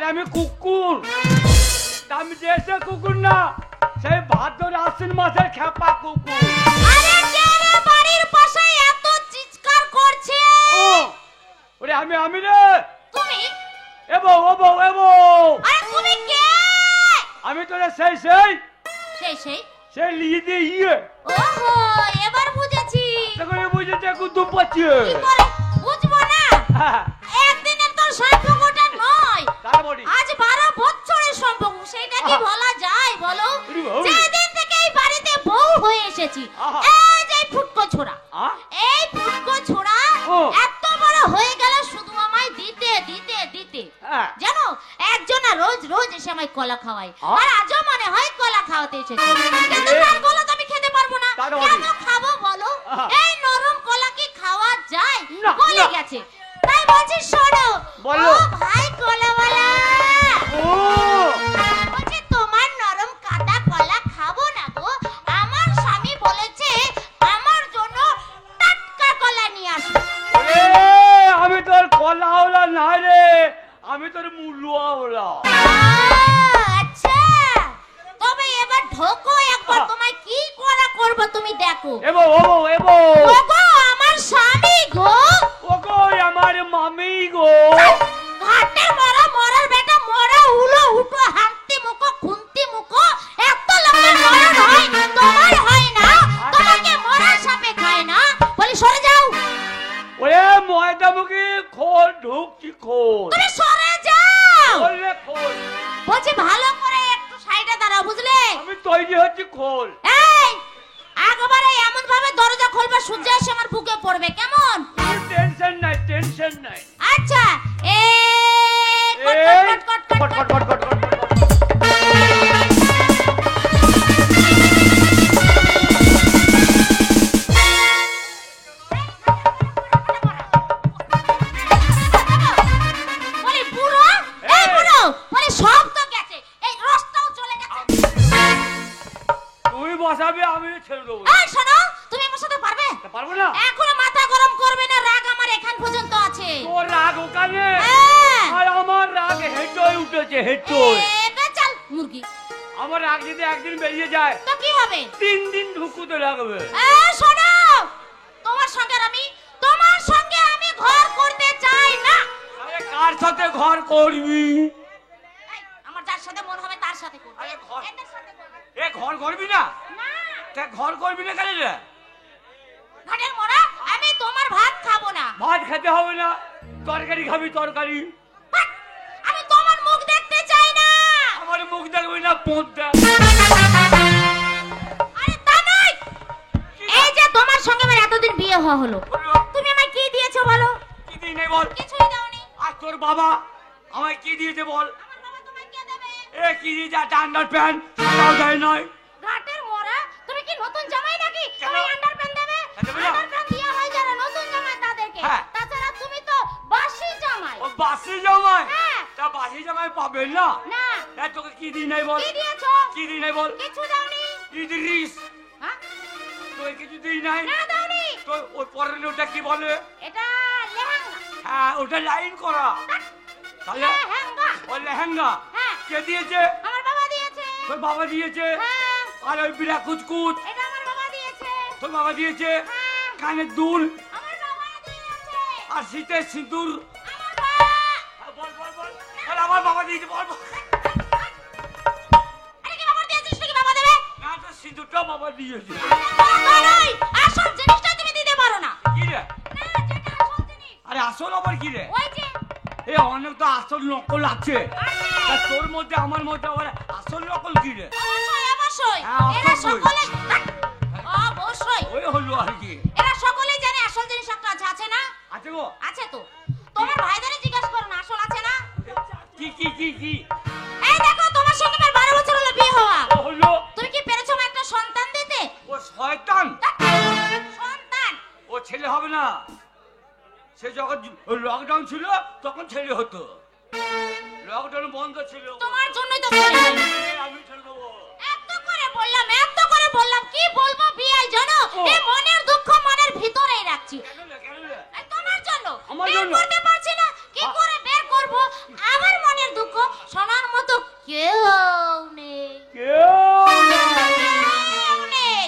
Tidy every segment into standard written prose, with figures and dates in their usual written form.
আরে আমি কুকুর, আমি দেশে কুকুর না, সেই ভাদ্র আশ্বিন মাসের খেপা কুকুর। আরে কে রে বাড়ির পাশে এত চিৎকার করছে? ওরে আমি রে। তুমি? এবো এবো এবো। আরে তুমি কে? আমি তো সেই লিদি ইয়ে। ওহো, এবার বুঝেছি। তখন বুঝেছি কুতু পাচ্ছি। কি করে বুঝবো না? একদিনের তো সম্পর্কটা নয়, আজ 12 বছরের সম্পর্ক। সেটা কি বলা যায় বলো? যেদিন থেকে এই বাড়িতে বউ হয়ে এসেছি, এই যে ফুটকো ছোড়া, এই ফুটকো ছোড়া এত বড় হয়ে গেল শুধু আমায় দিতে দিতে দিতে। জানো একজন রোজ রোজ এসে আমায় কলা খাওয়ায়, আর আজও মনে হয় কলা খাওয়াতে এসেছে, কিন্তু তার কলা তো আমি খেতে পারবো না। কেন খাবো বলো? এই নরম কলা কি খাওয়া যায়? গলে গেছে। তাই বলছি শোনো, ও ভাই কলাওয়ালা, বলছি তোমার নরম কাটা কলা খাবো না গো। আমার স্বামী বলেছে আমার জন্য টাটকা কলা নিয়ে আসো। আমি তোর কলাওয়ালা না রে, আমি তোর মুলুয়াওয়ালা। আচ্ছা, তবে এবার ঢোকো একবার, তোমায় কি করা করব তুমি দেখো। এবো এবো এবো। ওগো আমার স্বামী গো, ওগো আমার মামি গো। ঘাটে মরা মরার বেটা মরা উলো উটো হাঁটতে মুখো খুনতে মুখো, এত লম্বা মরণ হয় তোমার হয় না? তোমাকে মরা সাপে খায় না? বলি সরে যাও। ওরে ময়দা মুখে খোল ঢুকছি খোল। তুমি সরে যাও। খোলে খোল। বলছি ভালো করে একটু সাইডে দাঁড়াও, বুঝলে? আমি তৈরি হচ্ছি খোল। এই একবারে এমন ভাবে দরজা খুলবে সূর্য এসে আমার বুকে পড়বে, কেমন? টেনশন নাই টেনশন নাই। আচ্ছা কট কট কট কট কট কট কট। বলি পুরো এই পুরো বলি সব তো গেছে, এই রসটাও চলে গেছে। তুই বসাবি আমি ছেড়ে দেবো। এই শোনো, তুমি আমার সাথে পারবে? পারবো না। এখনো মাথা গরম করবে না, রাগ আমার এখান পর্যন্ত আছে। তোর রাগ ওখানে, হ্যাঁ। আর আমার রাগ হেঁটোয় উঠেছে হেঁটোয়। বেচাল মুরগি। আমার রাগ যদি একদিন বেরিয়ে যায় তো কি হবে? 3 দিন ঢুকুতে লাগবে। এই শোনো, তোমার সঙ্গে আমি ঘর করতে চাই না। আরে কার সাথে ঘর করবি? এই, আমার যার সাথে মন হবে তার সাথে করব। আরে ঘর- এদের সাথে করব এ ঘর করবি না? না। তা ঘর করবি না কেন রে? ঘাটের মোড়া, আমি তোমার ভাত খাবো না। ভাত খেতে হবে না, তরকারি খাবি তরকারি। হাট! আমি তোমার মুখ দেখতে চাই না। আমার মুখ দেখবি না পোঁত দেখ। আরে তা নয়, এই যে তোমার সঙ্গে আমার এতদিন বিয়ে হলো, তুমি আমায় কি দিয়েছো বলো? কি দিই নাই বল? কিছুই দাওনি। আর তোর বাবা আমায় কি দিয়েছে বল? আমার বাবা তোমায় কে দেবে? এ কি দিয়েছে? আন্ডার প্যান্ট তাও দেয় নয়। ঘাটের মোড়া, তুমি কি নতুন জামাই নাকি? কেন? তুমি আন্ডারপ্যান্ট দেবে? দেবে না? আন্ডারপ্যান্ট দেওয়া হয় যারা নতুন জামাই তাদেরকে। হ্যাঁ। তাছাড়া তুমি তো বাসি জামাই। ও বাসি জামাই? হ্যাঁ। তা বাসি জামাই পাবে না। না। এ তোকে কি দিই নাই বল? কি দিয়েছো? কি দিই নাই বল? কিছু দাওনি। ইদ্রিস হ্যাঁ? তোকে কিছু দিই নাই। না দাওনি। তো ওই পরের ওটা কি বলে? এটা লেহেঙ্গা। হ্যাঁ ওটা লাইন করা। তাহলে লেহেঙ্গা। ওই লেহেঙ্গা হ্যাঁ। কে দিয়েছে? আমার বাবা দিয়েছে। তোর বাবা দিয়েছে। হ্যাঁ। আর ওই বিরা কুচকুচ এটা আমার বাবা দিয়েছে। তোর বাবা দিয়েছে। হ্যাঁ। কানের দুল আমার বাবা দিয়েছে। আর শীতের সিঁদুর। আমার বাবা। হ্যাঁ, বল বল বল। আরে আমার বাবা দিয়েছে বল বল। আরে কি বাবা দিয়েছিস নাকি বাবা দেবে? না তো সিঁদুরটাও বাবা দিয়েছে। বাবা নয়, আসল জিনিসটা তুমি দিতে পারো না। কি রে? না, যেটা আসল জিনিস। আরে আসল আবার কি রে? ওই যে এ অনেক তো আসল নকল আছে। তা তোর মধ্যে আমার মধ্যে আবার আসল নকল কি রে? অবশ্যই অবশ্যই হ্যাঁ, এরা অবশ্যই। সকলে অবশ্যই ওই হলো আর কি। এরা সকলেই জানে আসল জিনিস একটা আছে না? আছে গো? আছে তো। তোমার ভাইদের জিজ্ঞাসা করো না আসল আছে না? কি কি কি কি? এই দেখো তোমার সঙ্গে আমার 12 বছর হলো বিয়ে হওয়া। ও হলো তুমি কি পেরেছো আমার একটা সন্তান দিতে? ও শয়তান। সন্তান? ও ছেলে হবে না। সে যখন লকডাউন ছিল তখন ছেলে হতো। লকডাউন বন্ধ ছিল। তোমার জন্যই তো ছেলে হয়নি। আমি ছেলে দেবো। এত করে বললাম কি বলবো বিয়াই জানো? এই মনের দুঃখ মনের ভিতরেই রাখছি। কেন রে? এই তোমার জন্য আমার বের জন্য? করতে পারছি না, কি করে বের করব? আমার মনের দুঃখ কেউ নেই।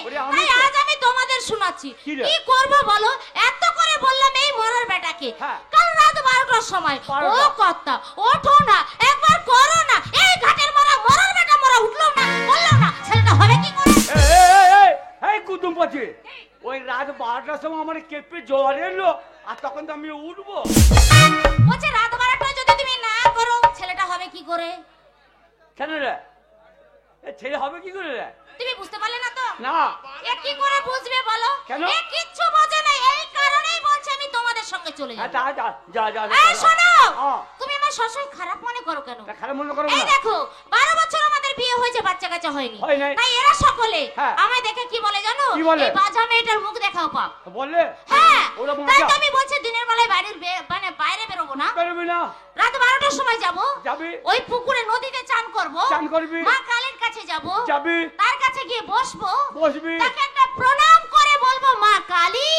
ওরে আমি তাই আজ আমি তোমাদের শোনাচ্ছি কি রে? কি করবো বলো। এত করে বললাম এই মরার বেটাকে হ্যাঁ। কাল রাত 12টার সময় ও 12টা। কর্তা ওঠো না একবার করো না। এই ঘাটের মরার বেটা মরা উঠলো না বললো না ছেলেটা হবে কি করে? এই কুতুম পাচ্ছি ওই রাত 12টার সময় আমার কেঁপে জ্বর এলো আর তখন তো আমি উঠবো। বলছে রাত 12টায় যদি তুমি না করো ছেলেটা হবে কি করে? কেন রে ছেলে হবে কি করে রে? তুমি বুঝতে পারলে না তো? না এ কি করে বুঝবে বলো? কেন? এ কিচ্ছু বোঝে না এই কারণেই বলছে আমি তোমাদের সঙ্গে চলে যাব। যা এই শোনো হ্যাঁ। তুমি আমার সবসময় খারাপ মনে করো কেন? খারাপ মনে করো এই না। দেখো 12 বছর আমাদের বিয়ে হয়েছে বাচ্চা কাচ্চা হয়নি। হয় নাই। তাই এরা সকলে হ্যাঁ। আমায় দেখে কি বলে জানো? কি বলে? এই বাজা মেয়েটার মুখ দেখাও পাপ। বললে হ্যাঁ ওরা তাই মজা। তো আমি বলছি দিনের বেলায় মানে বাইরে বেরোবো না। পারবি না রাত 12টার সময় যাব যাবি ওই পুকুরে নদীতে চান করব। চান করবি মা কালীর কাছে যাব। যাবি তার কাছে গিয়ে বসবো। বসবি তাকে একটা প্রণাম করে বলবো মা কালী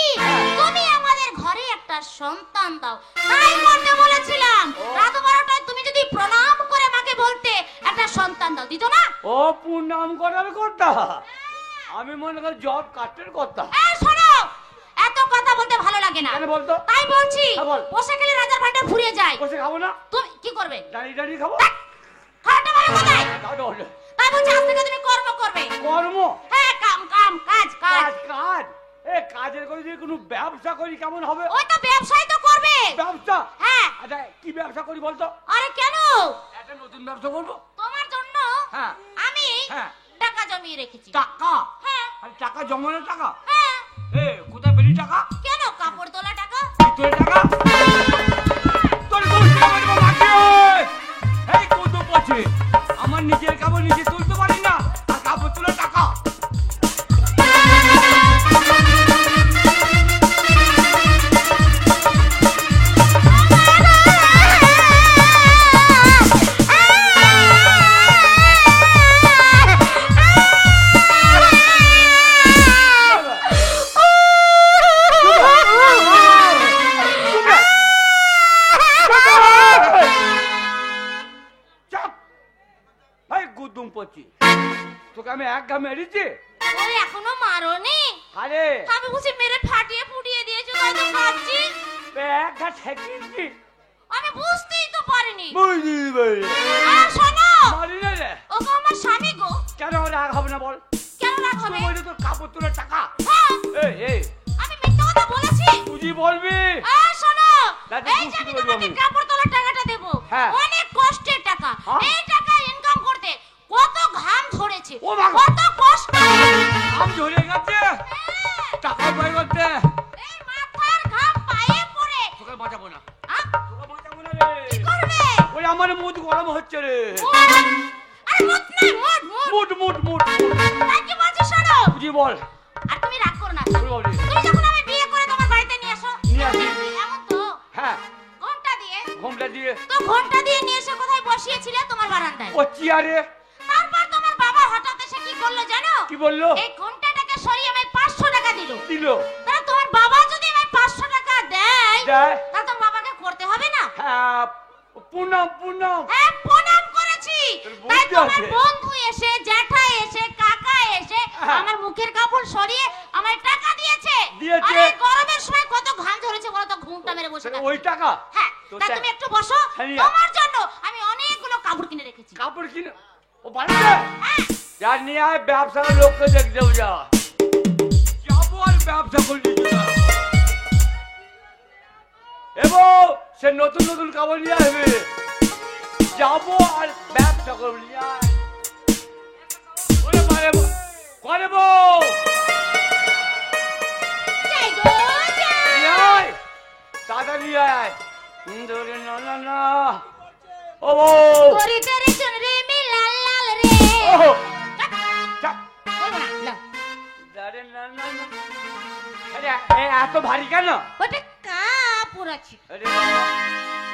তুমি আমাদের ঘরে একটা সন্তান দাও। তাই করতে বলেছিলাম। রাত 12টায় তুমি যদি প্রণাম করে মাকে বলতে একটা সন্তান দাও দিত না? ও প্রণাম করার কথা আমি মনে করি জব কাটের কথা। এই শোনো এত কথা বলতে ভালো লাগে না। কেন বলতো? তাই বলছি হ্যাঁ, বল। বসে গেলে রাজার ভান্ডার ফুরিয়ে যায়। বসে খাবো না তুমি কি করবে? দাঁড়িয়ে দাঁড়িয়ে খাবো। খাওয়াটা ভালো কোথায়? তাহলে তাই বলছি আজ থেকে তুমি কর্ম করবে। কর্ম হ্যাঁ কাম কাজ কাজ কাজ এ কাজের করে যদি কোনো ব্যবসা করি কেমন হবে? ওই তো ব্যবসাই তো করবে। ব্যবসা হ্যাঁ আচ্ছা কি ব্যবসা করি বলতো? আরে কেন? একটা নতুন ব্যবসা করবো। তোমার জন্য হ্যাঁ আমি হ্যাঁ টাকা জমিয়ে রেখেছি। টাকা হ্যাঁ আরে টাকা জমানো টাকা হ্যাঁ এ কোথায় পেলি টাকা? কেন কাপড় তোলা টাকা? তোর টাকা তোর বলছি আমার মাকে এই কত পছে আমার নিজের কাপড় নিজে তুলতে পারি না আর কাপড় তোলা টাকা। তোকে আমি এক ঘা মেরেছি? ওই এখনো মারোনি? আরে আমি বুঝি মেরে ফাটিয়ে ফুটিয়ে দিয়েছো তাই তো কাঁদছি। এক ঘা ঠেকিয়েছি আমি বুঝতেই তো পারিনি। বুঝলি আর শোনো মারি না রে। ও গো আমার স্বামী গো। কেন রাগ হবে না বল? কেন রাগ হবে? বললি তোর কাপড় তোলার টাকা। হ্যাঁ এই আমি মিথ্যা কথা বলেছি? তুই বলবি আর শোনো দাদা, এই যে আমি বুঝতে তোমাকে পারবো। কাপড় তোলার টাকাটা দেবো হ্যাঁ। অনেক কষ্টের টাকা। হ্যাঁ। এই টাকা ইনকাম করতে কত ঘাম ঝরেছে ও মা গো। কত কষ্ট। আম ঝরে গেছে টাকা পাই করতে। এই মাথার ঘাম পায়ে পড়ে তোকে বাঁচাবো না আহ, তোকে বাঁচাবো না রে। কি করবে? ওই আমার মুড গরম হচ্ছে রে। আরে মুট নাই মুট মুড তাই কি বলছি শোনো। বুঝি বল আর তুমি রাগ করো না। তুই বলবি। তুমি যখন আমি বিয়ে করে তোমার বাড়িতে নিয়ে আসো নিয়ে আসি। এমন তো হ্যাঁ ঘন্টা দিয়ে ঘোমটা দিয়ে তো ঘন্টা দিয়ে নিয়ে এসে কোথায় বসিয়েছিলে? তোমার বারান্দায়। ও চেয়ারে। তারপর তোমার বাবা হঠাৎ এসে কি করলো জানো? কি বললো? এই ঘন্টাটাকে সরিয়ে আমায় 500 টাকা দিল। দিল তাহলে তোমার বাবা যদি আমায় 500 টাকা দেয় দেয়। তাহলে তোমার বাবাকে করতে হবে না? হ্যাঁ পুনম হ্যাঁ প্রণাম করেছি। তোর তাই বুদ্ধি তোমার আছে। বন্ধু এসে জ্যাঠাই এসে কাকা এসে হ্যাঁ। আমার মুখের কাপড় সরিয়ে আমায় টাকা দিয়েছে। দিয়েছে। আরে গরমের সময় কত ঘাম ঝরেছে বলো তো ঘুমটা মেরে বসে থাকো। ওই টাকা হ্যাঁ তো তা তুমি একটু বসো। হ্যাঁ। তোমার জন্য আমি অনেকগুলো কাপড় কিনে রেখেছি। কাপড় কিনে ও বাড়িতে হ্যাঁ যা নিয়ে আয় ব্যবসার লোককে দেখতে যা যাবো আর ব্যবসা করলি এবং সে নতুন নতুন কাপড় নিয়ে আসবে যাবো আর ব্যবসা করবো নিয়ে আয়। ওরে বারে করে বউ যাই গো যাই। নিয়ে আয় তাড়াতাড়ি আয় ধরে না ও বউ গরি তেরি চুনরি মে লাল লাল রে। ও যা বলবো না, না। ধরে না আরে এত ভারী কেন? ওটা কাপড় আছে। আরে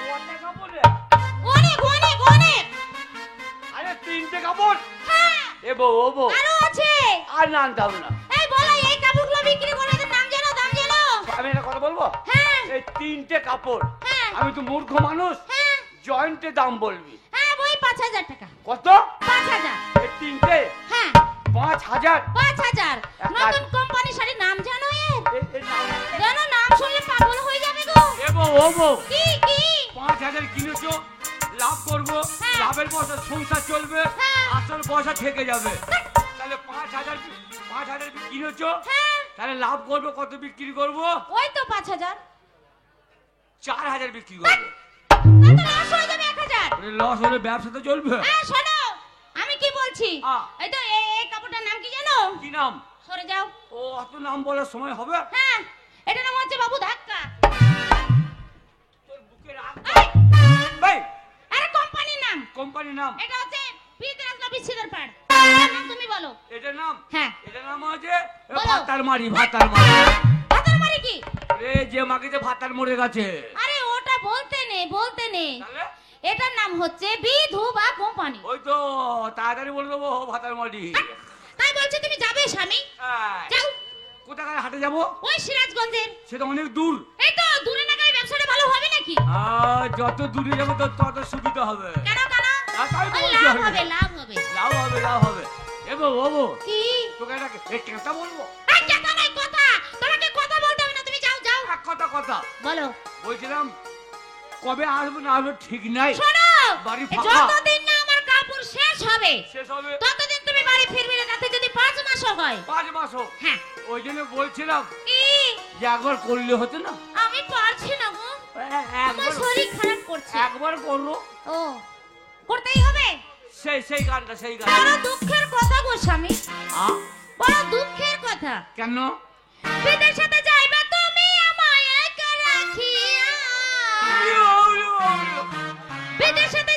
কটা কাপড় রে? অনেক অনেক অনেক। আরে তিনটে কাপড় হ্যাঁ এ বউ ও বউ আরো আছে। আর না আনতে হবে না। এই বলো এই কাপড়গুলো বিক্রি করে এদের দাম জানো দাম জানো? আমি একটা কথা বলবো হ্যাঁ এই তিনটে কাপড় হ্যাঁ আমি তো মূর্খ মানুষ হ্যাঁ জয়েন্টে দাম বলবি। হ্যাঁ ওই 5,000 টাকা। কত? 5,000। এই তিনটে হ্যাঁ 5,000। 5,000। নতুন কোম্পানি শাড়ি, নাম জানো এর? এর নাম জানো, নাম শুনলে পাগল হয়ে যাবে গো। ও বউ কি কি? 5,000 কিনেছো, লাভ করবো, হ্যাঁ। লাভের পয়সা সংসার চলবে, হ্যাঁ। আসল পয়সা থেকে যাবে। তাহলে 5,000 কিনেছো, হ্যাঁ তাহলে লাভ করবো কত? বিক্রি করবো ওই তো 5,000। 4,000 বিক্রি করবো। তাহলে তো লস হয়ে যাবে 1,000। লস হলে ব্যবসা তো চলবে। হ্যাঁ শোনো, আমি কি বলছি, হ্যাঁ। এই তো এই কাপড়টার নাম কি জানো? কি নাম? সরে যাও। ও অত নাম বলার সময় হবে? হ্যাঁ এটার নাম হচ্ছে বাবু ধাক্কা। তোর বুকে রাখ। এই, ভাই আরে কোম্পানির নাম। কোম্পানির নাম? এটা হচ্ছে বিদ্রাস লবি সিদারপাড়। তুমি বলো। এটার নাম? হ্যাঁ এটার নাম হচ্ছে বলো। ভাতার মারি। ভাতার মারি কি? রে যে মাগিতে ভাতার মরে গেছে। আরে ওটা বলতে নেই। তাহলে এটার নাম হচ্ছে বিধবা কোম্পানি। ওই তো তাড়াতাড়ি বলে দেবো ভাতার মারি। তাই বলছি তুমি যাবে স্বামী? যাও। কোথাকার হাটে যাবো? ওই সিরাজগঞ্জের। সেটা অনেক দূর। এই তো দূরে না গেলে ব্যবসাটা ভালো হবে নাকি? যত দূরে যাবো তত সুবিধা হবে। কেন? তাই ওই বলছি লাভ আমি। হবে। লাভ হবে। এবো বাবু কি? তোকে একটা কেঁটা বলবো। এই কথা নাই কথা। তোমাকে কথা বলতে হবে না, তুমি যাও। এক কথা বলো। বলছিলাম কবে আসবো না আসবো ঠিক নাই। শোনো, বাড়ি এই ফাঁকা। যতদিন না আমার কাপড় শেষ হবে ততদিন তুমি বাড়ি ফিরবে না, তাতে যদি 5 মাসও হয়। 5 মাস হোক। হ্যাঁ। ওই জন্য বলছিলাম কি? যে একবার করলে হতো না। আমি পারছি না গো, আমার শরীর খারাপ করছে। একবার করলো। ও করতেই হবে। সেই গানটা বড় দুঃখের কথা গো স্বামী, বড় দুঃখের কথা। কেন? বিদেশেতে যাইবে তুমি আমায় একা রাখিয়া, বিদেশেতে